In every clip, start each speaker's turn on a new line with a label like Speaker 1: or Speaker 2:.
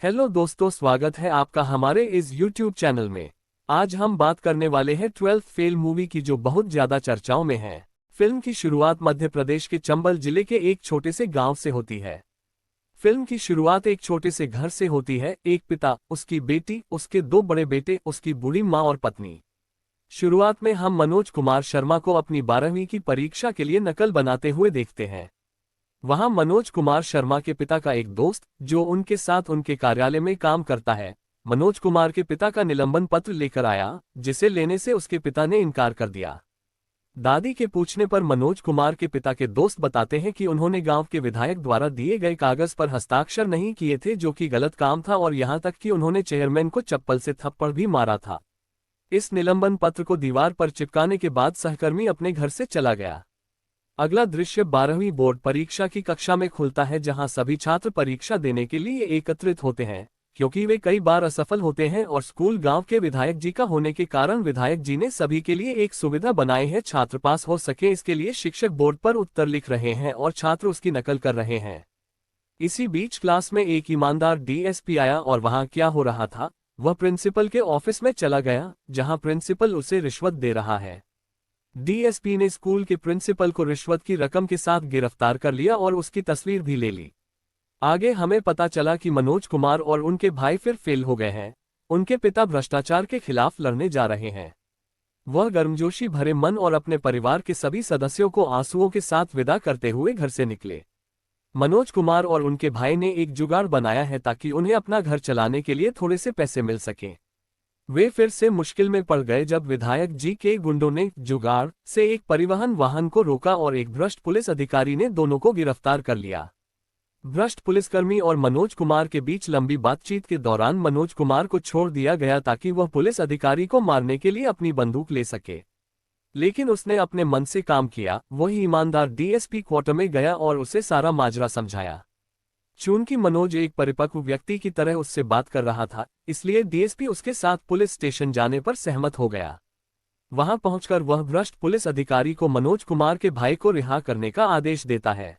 Speaker 1: Hello दोस्तों, स्वागत है आपका हमारे इस YouTube चैनल में। आज हम बात करने वाले हैं 12th फेल मूवी की, जो बहुत ज्यादा चर्चाओं में है। फिल्म की शुरुआत मध्य प्रदेश के चंबल जिले के एक छोटे से गांव से होती है। फिल्म की शुरुआत एक छोटे से घर से होती है। एक पिता, उसकी बेटी, उसके दो बड़े बेटे, उसकी बूढ़ी माँ और पत्नी। शुरुआत में हम मनोज कुमार शर्मा को अपनी 12वीं की परीक्षा के लिए नकल बनाते हुए देखते हैं। वहां मनोज कुमार शर्मा के पिता का एक दोस्त, जो उनके साथ उनके कार्यालय में काम करता है, मनोज कुमार के पिता का निलंबन पत्र लेकर आया, जिसे लेने से उसके पिता ने इनकार कर दिया। दादी के पूछने पर मनोज कुमार के पिता के दोस्त बताते हैं कि उन्होंने गांव के विधायक द्वारा दिए गए कागज पर हस्ताक्षर नहीं किए थे, जो कि गलत काम था, और यहां तक कि उन्होंने चेयरमैन को चप्पल से थप्पड़ भी मारा था। इस निलंबन पत्र को दीवार पर चिपकाने के बाद सहकर्मी अपने घर से चला गया। अगला दृश्य 12वीं बोर्ड परीक्षा की कक्षा में खुलता है, जहां सभी छात्र परीक्षा देने के लिए एकत्रित होते हैं, क्योंकि वे कई बार असफल होते हैं और स्कूल गांव के विधायक जी का होने के कारण विधायक जी ने सभी के लिए एक सुविधा बनाई है। छात्र पास हो सके, इसके लिए शिक्षक बोर्ड पर उत्तर लिख रहे हैं और छात्र उसकी नकल कर रहे हैं। इसी बीच क्लास में एक ईमानदार डीएसपी आया, और वहां क्या हो रहा था, वह प्रिंसिपल के ऑफिस में चला गया, जहां प्रिंसिपल उसे रिश्वत दे रहा है। डीएसपी ने स्कूल के प्रिंसिपल को रिश्वत की रकम के साथ गिरफ्तार कर लिया और उसकी तस्वीर भी ले ली। आगे हमें पता चला कि मनोज कुमार और उनके भाई फिर फेल हो गए हैं। उनके पिता भ्रष्टाचार के खिलाफ लड़ने जा रहे हैं। वह गर्मजोशी भरे मन और अपने परिवार के सभी सदस्यों को आंसुओं के साथ विदा करते हुए घर से निकले। मनोज कुमार और उनके भाई ने एक जुगाड़ बनाया है ताकि उन्हें अपना घर चलाने के लिए थोड़े से पैसे मिल सकें। वे फिर से मुश्किल में पड़ गए जब विधायक जी के गुंडों ने जुगाड़ से एक परिवहन वाहन को रोका और एक भ्रष्ट पुलिस अधिकारी ने दोनों को गिरफ्तार कर लिया। भ्रष्ट पुलिसकर्मी और मनोज कुमार के बीच लंबी बातचीत के दौरान मनोज कुमार को छोड़ दिया गया ताकि वह पुलिस अधिकारी को मारने के लिए अपनी बंदूक ले सके, लेकिन उसने अपने मन से काम किया। वही ईमानदार डीएसपी क्वार्टर में गया और उसे सारा माजरा समझाया। चूंकि मनोज एक परिपक्व व्यक्ति की तरह उससे बात कर रहा था, इसलिए डीएसपी उसके साथ पुलिस स्टेशन जाने पर सहमत हो गया। वहां पहुंचकर वह भ्रष्ट पुलिस अधिकारी को मनोज कुमार के भाई को रिहा करने का आदेश देता है।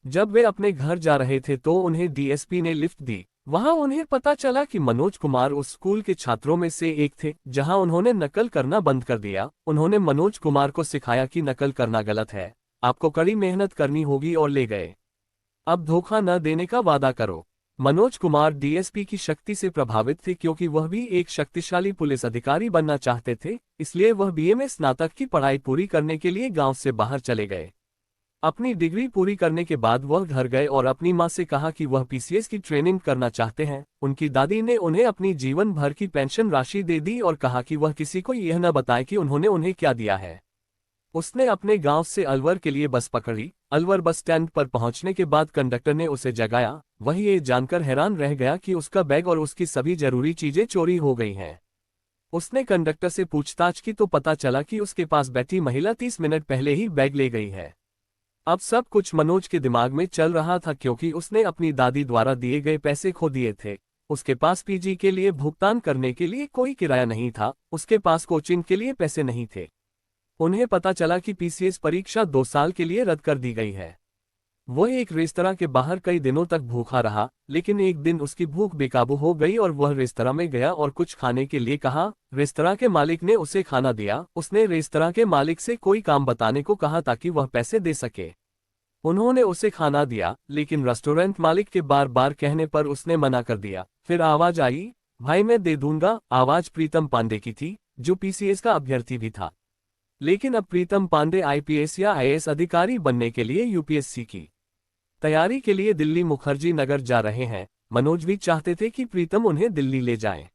Speaker 1: जब वे अपने घर जा रहे थे तो उन्हें डीएसपी ने लिफ्ट दी। वहां उन्हें पता चला कि मनोज कुमार उस स्कूल के छात्रों में से एक थे जहां उन्होंने नकल करना बंद कर दिया। उन्होंने मनोज कुमार को सिखाया कि नकल करना गलत है, आपको कड़ी मेहनत करनी होगी, और ले गए। अब धोखा न देने का वादा करो। मनोज कुमार डीएसपी की शक्ति से प्रभावित थे, क्योंकि वह भी एक शक्तिशाली पुलिस अधिकारी बनना चाहते थे। इसलिए वह बीए में स्नातक की पढ़ाई पूरी करने के लिए गांव से बाहर चले गए। अपनी डिग्री पूरी करने के बाद वह घर गए और अपनी मां से कहा कि वह पीसीएस की ट्रेनिंग करना चाहते हैं। उनकी दादी ने उन्हें अपनी जीवन भर की पेंशन राशि दे दी और कहा कि वह किसी को यह न बताए कि उन्होंने उन्हें क्या दिया है। उसने अपने गांव से अलवर के लिए बस पकड़ी। अलवर बस स्टैंड पर पहुंचने के बाद कंडक्टर ने उसे जगाया। वह ये जानकर हैरान रह गया कि उसका बैग और उसकी सभी जरूरी चीजें चोरी हो गई हैं। उसने कंडक्टर से पूछताछ की तो पता चला कि उसके पास बैठी महिला 30 मिनट पहले ही बैग ले गई है। अब सब कुछ मनोज के दिमाग में चल रहा था, क्योंकि उसने अपनी दादी द्वारा दिए गए पैसे खो दिए थे। उसके पास पीजी के लिए भुगतान करने के लिए कोई किराया नहीं था। उसके पास कोचिंग के लिए पैसे नहीं थे। उन्हें पता चला कि पीसीएस परीक्षा 2 साल के लिए रद्द कर दी गई है। वह एक रेस्तरां के बाहर कई दिनों तक भूखा रहा, लेकिन एक दिन उसकी भूख बेकाबू हो गई और वह रेस्तरां में गया और कुछ खाने के लिए कहा। रेस्तरां के मालिक ने उसे खाना दिया। उसने रेस्तरां के मालिक से कोई काम बताने को कहा ताकि वह पैसे दे सके। उन्होंने उसे खाना दिया, लेकिन रेस्टोरेंट मालिक के बार बार कहने पर उसने मना कर दिया। फिर आवाज आई, भाई मैं दे दूंगा। आवाज प्रीतम पांडे की थी, जो पीसीएस का अभ्यर्थी भी था। लेकिन अब प्रीतम पांडे आईपीएस या आईएएस अधिकारी बनने के लिए यूपीएससी की तैयारी के लिए दिल्ली मुखर्जी नगर जा रहे हैं। मनोज भी चाहते थे कि प्रीतम उन्हें दिल्ली ले जाए।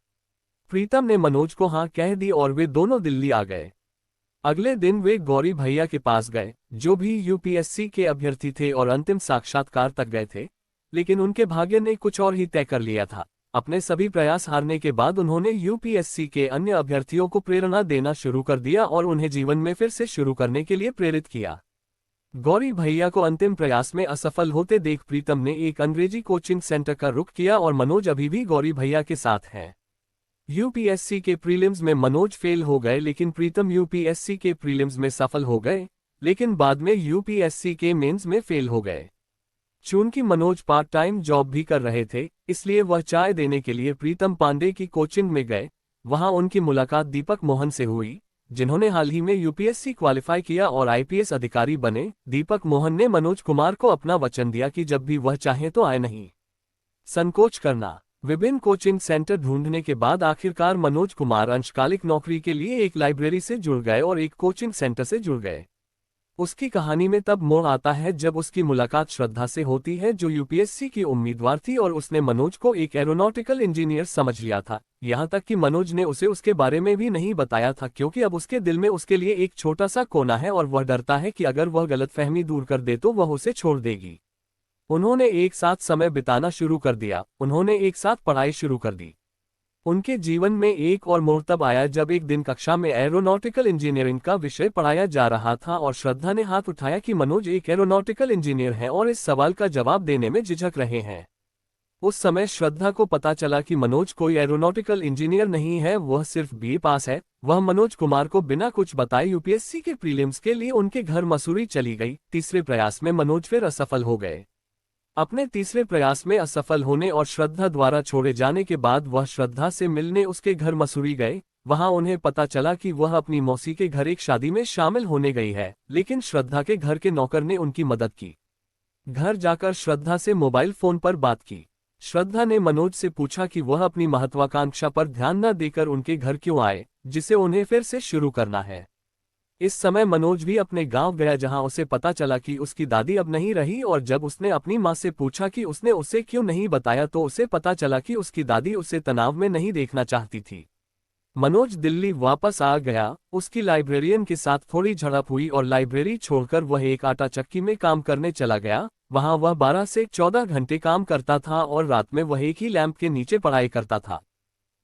Speaker 1: प्रीतम ने मनोज को हाँ कह दी और वे दोनों दिल्ली आ गए। अगले दिन वे गौरी भैया के पास गए, जो भी यूपीएससी के अभ्यर्थी थे और अंतिम साक्षात्कार तक गए थे, लेकिन उनके भाग्य ने कुछ और ही तय कर लिया था। अपने सभी प्रयास हारने के बाद उन्होंने यूपीएससी के अन्य अभ्यर्थियों को प्रेरणा देना शुरू कर दिया और उन्हें जीवन में फिर से शुरू करने के लिए प्रेरित किया। गौरी भैया को अंतिम प्रयास में असफल होते देख प्रीतम ने एक अंग्रेजी कोचिंग सेंटर का रुख किया और मनोज अभी भी गौरी भैया के साथ हैं। यूपीएससी के प्रीलिम्स में मनोज फेल हो गए, लेकिन प्रीतम यूपीएससी के प्रीलिम्स में सफल हो गए, लेकिन बाद में यूपीएससी के मेंस में फेल हो गए। चूंकि मनोज पार्ट टाइम जॉब भी कर रहे थे, इसलिए वह चाय देने के लिए प्रीतम पांडे की कोचिंग में गए। वहां उनकी मुलाकात दीपक मोहन से हुई, जिन्होंने हाल ही में यूपीएससी क्वालिफाई किया और आईपीएस अधिकारी बने। दीपक मोहन ने मनोज कुमार को अपना वचन दिया कि जब भी वह चाहे तो आए, नहीं संकोच करना। विभिन्न कोचिंग सेंटर ढूंढने के बाद आखिरकार मनोज कुमार अंशकालिक नौकरी के लिए एक लाइब्रेरी से जुड़ गए और एक कोचिंग सेंटर से जुड़ गए। उसकी कहानी में तब मोड़ आता है जब उसकी मुलाकात श्रद्धा से होती है, जो यूपीएससी की उम्मीदवार थी और उसने मनोज को एक एरोनॉटिकल इंजीनियर समझ लिया था। यहाँ तक कि मनोज ने उसे उसके बारे में भी नहीं बताया था, क्योंकि अब उसके दिल में उसके लिए एक छोटा सा कोना है और वह डरता है कि अगर वह गलतफहमी दूर कर दे तो वह उसे छोड़ देगी। उन्होंने एक साथ समय बिताना शुरू कर दिया, उन्होंने एक साथ पढ़ाई शुरू कर दी। उनके जीवन में एक और मोड़ तब आया जब एक दिन कक्षा में एरोनॉटिकल इंजीनियरिंग का विषय पढ़ाया जा रहा था और श्रद्धा ने हाथ उठाया कि मनोज एक एरोनॉटिकल इंजीनियर हैं और इस सवाल का जवाब देने में झिझक रहे हैं। उस समय श्रद्धा को पता चला कि मनोज कोई एरोनॉटिकल इंजीनियर नहीं है, वह सिर्फ बीए पास है। वह मनोज कुमार को बिना कुछ बताए यूपीएससी के प्रीलिम्स के लिए उनके घर मसूरी चली गई। तीसरे प्रयास में मनोज फिर असफल हो गए। अपने तीसरे प्रयास में असफल होने और श्रद्धा द्वारा छोड़े जाने के बाद वह श्रद्धा से मिलने उसके घर मसूरी गए। वहां उन्हें पता चला कि वह अपनी मौसी के घर एक शादी में शामिल होने गई है, लेकिन श्रद्धा के घर के नौकर ने उनकी मदद की। घर जाकर श्रद्धा से मोबाइल फोन पर बात की। श्रद्धा ने मनोज से पूछा कि वह अपनी महत्वाकांक्षा पर ध्यान न देकर उनके घर क्यों आए, जिसे उन्हें फिर से शुरू करना है। इस समय मनोज भी अपने गांव गया, जहां उसे पता चला कि उसकी दादी अब नहीं रही, और जब उसने अपनी मां से पूछा कि उसने उसे क्यों नहीं बताया तो उसे पता चला कि उसकी दादी उसे तनाव में नहीं देखना चाहती थी। मनोज दिल्ली वापस आ गया। उसकी लाइब्रेरियन के साथ थोड़ी झड़प हुई और लाइब्रेरी छोड़कर वह एक आटा चक्की में काम करने चला गया। वहां वह 12 से 14 घंटे काम करता था और रात में वह एक ही लैंप के नीचे पढ़ाई करता था।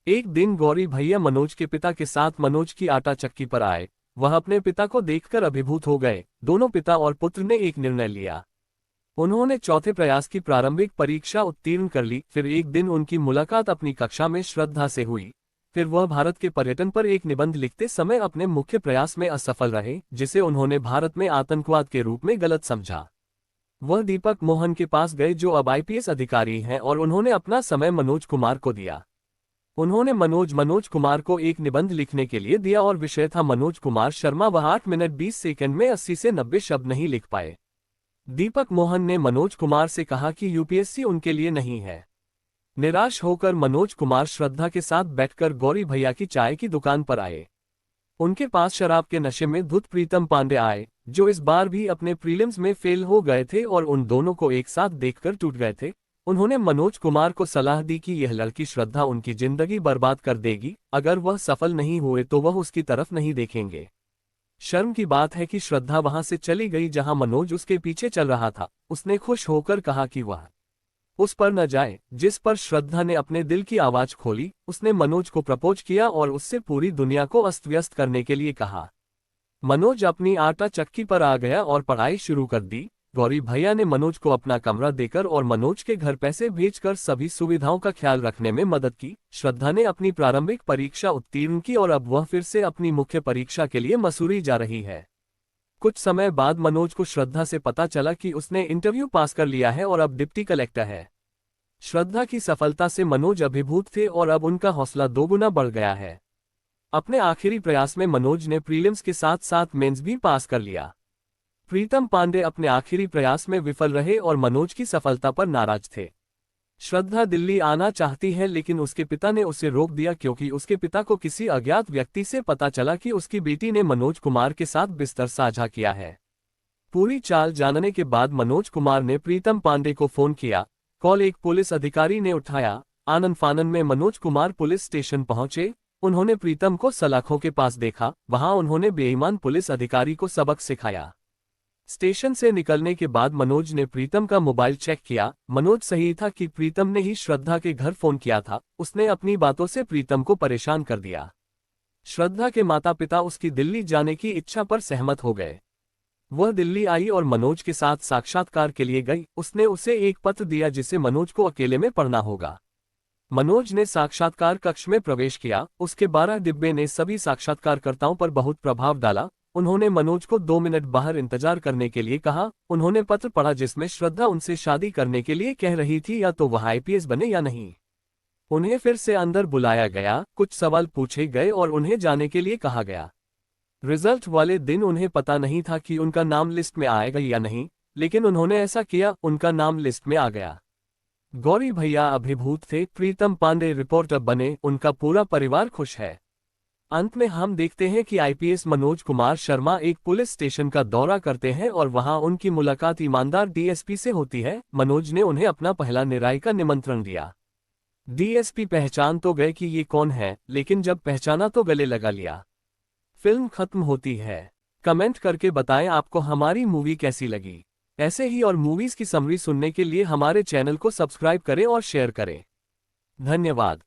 Speaker 1: एक दिन गौरी भैया मनोज के पिता के साथ मनोज की आटा चक्की पर आए। वह अपने पिता को देखकर अभिभूत हो गए। दोनों पिता और पुत्र ने एक निर्णय लिया। उन्होंने चौथे प्रयास की प्रारंभिक परीक्षा उत्तीर्ण कर ली। फिर एक दिन उनकी मुलाकात अपनी कक्षा में श्रद्धा से हुई। फिर वह भारत के पर्यटन पर एक निबंध लिखते समय अपने मुख्य प्रयास में असफल रहे, जिसे उन्होंने भारत में आतंकवाद के रूप में गलत समझा। वह दीपक मोहन के पास गए, जो अब आईपीएस अधिकारी हैं, और उन्होंने अपना समय मनोज कुमार को दिया। उन्होंने मनोज कुमार को एक निबंध लिखने के लिए दिया और विषय था मनोज कुमार शर्मा। वह 8 मिनट 20 सेकंड में 80 से 90 शब्द नहीं लिख पाए। दीपक मोहन ने मनोज कुमार से कहा कि यूपीएससी उनके लिए नहीं है। निराश होकर मनोज कुमार श्रद्धा के साथ बैठकर गौरी भैया की चाय की दुकान पर आए। उनके पास शराब के नशे में धुत प्रीतम पांडे आए, जो इस बार भी अपने प्रीलिम्स में फेल हो गए थे और उन दोनों को एक साथ देखकर टूट गए थे। उन्होंने मनोज कुमार को सलाह दी कि यह लड़की श्रद्धा उनकी जिंदगी बर्बाद कर देगी। अगर वह सफल नहीं हुए तो वह उसकी तरफ नहीं देखेंगे। शर्म की बात है कि श्रद्धा वहां से चली गई जहां मनोज उसके पीछे चल रहा था। उसने खुश होकर कहा कि वह उस पर न जाए। जिस पर श्रद्धा ने अपने दिल की आवाज खोली। उसने मनोज को प्रपोज किया और उससे पूरी दुनिया को अस्त व्यस्त करने के लिए कहा। मनोज अपनी आटा चक्की पर आ गया और पढ़ाई शुरू कर दी। गौरी भैया ने मनोज को अपना कमरा देकर और मनोज के घर पैसे भेजकर सभी सुविधाओं का ख्याल रखने में मदद की। श्रद्धा ने अपनी प्रारंभिक परीक्षा उत्तीर्ण की और अब वह फिर से अपनी मुख्य परीक्षा के लिए मसूरी जा रही है। कुछ समय बाद मनोज को श्रद्धा से पता चला कि उसने इंटरव्यू पास कर लिया है और अब डिप्टी कलेक्टर है। श्रद्धा की सफलता से मनोज अभिभूत थे और अब उनका हौसला दोगुना बढ़ गया है। अपने आखिरी प्रयास में मनोज ने प्रीलिम्स के साथ साथ मेंस भी पास कर लिया। प्रीतम पांडे अपने आखिरी प्रयास में विफल रहे और मनोज की सफलता पर नाराज थे। श्रद्धा दिल्ली आना चाहती है, लेकिन उसके पिता ने उसे रोक दिया क्योंकि उसके पिता को किसी अज्ञात व्यक्ति से पता चला कि उसकी बेटी ने मनोज कुमार के साथ बिस्तर साझा किया है। पूरी चाल जानने के बाद मनोज कुमार ने प्रीतम पांडे को फोन किया। कॉल एक पुलिस अधिकारी ने उठाया। आनन फानन में मनोज कुमार पुलिस स्टेशन पहुंचे। उन्होंने प्रीतम को सलाखों के पास देखा। वहां उन्होंने बेईमान पुलिस अधिकारी को सबक सिखाया। स्टेशन से निकलने के बाद मनोज ने प्रीतम का मोबाइल चेक किया। मनोज सही था कि प्रीतम ने ही श्रद्धा के घर फोन किया था। उसने अपनी बातों से प्रीतम को परेशान कर दिया। श्रद्धा के माता पिता उसकी दिल्ली जाने की इच्छा पर सहमत हो गए। वह दिल्ली आई और मनोज के साथ साक्षात्कार के लिए गई। उसने उसे एक पत्र दिया जिसे मनोज को अकेले में पढ़ना होगा। मनोज ने साक्षात्कार कक्ष में प्रवेश किया। उसके 12 डिब्बे ने सभी साक्षात्कारकर्ताओं पर बहुत प्रभाव डाला। उन्होंने मनोज को 2 मिनट बाहर इंतजार करने के लिए कहा। उन्होंने पत्र पढ़ा जिसमें श्रद्धा उनसे शादी करने के लिए कह रही थी, या तो वह आईपीएस बने या नहीं। उन्हें फिर से अंदर बुलाया गया, कुछ सवाल पूछे गए और उन्हें जाने के लिए कहा गया। रिजल्ट वाले दिन उन्हें पता नहीं था कि उनका नाम लिस्ट में आएगा या नहीं, लेकिन उन्होंने ऐसा किया, उनका नाम लिस्ट में आ गया। गौरी भैया अभिभूत थे, प्रीतम पांडे रिपोर्टर बने, उनका पूरा परिवार खुश है। अंत में हम देखते हैं कि आईपीएस मनोज कुमार शर्मा एक पुलिस स्टेशन का दौरा करते हैं और वहां उनकी मुलाकात ईमानदार डीएसपी से होती है। मनोज ने उन्हें अपना पहला निराई का निमंत्रण दिया। डीएसपी पहचान तो गए कि ये कौन है, लेकिन जब पहचाना तो गले लगा लिया। फिल्म खत्म होती है। कमेंट करके बताएं आपको हमारी मूवी कैसी लगी। ऐसे ही और मूवीज की समरी सुनने के लिए हमारे चैनल को सब्सक्राइब करें और शेयर करें। धन्यवाद।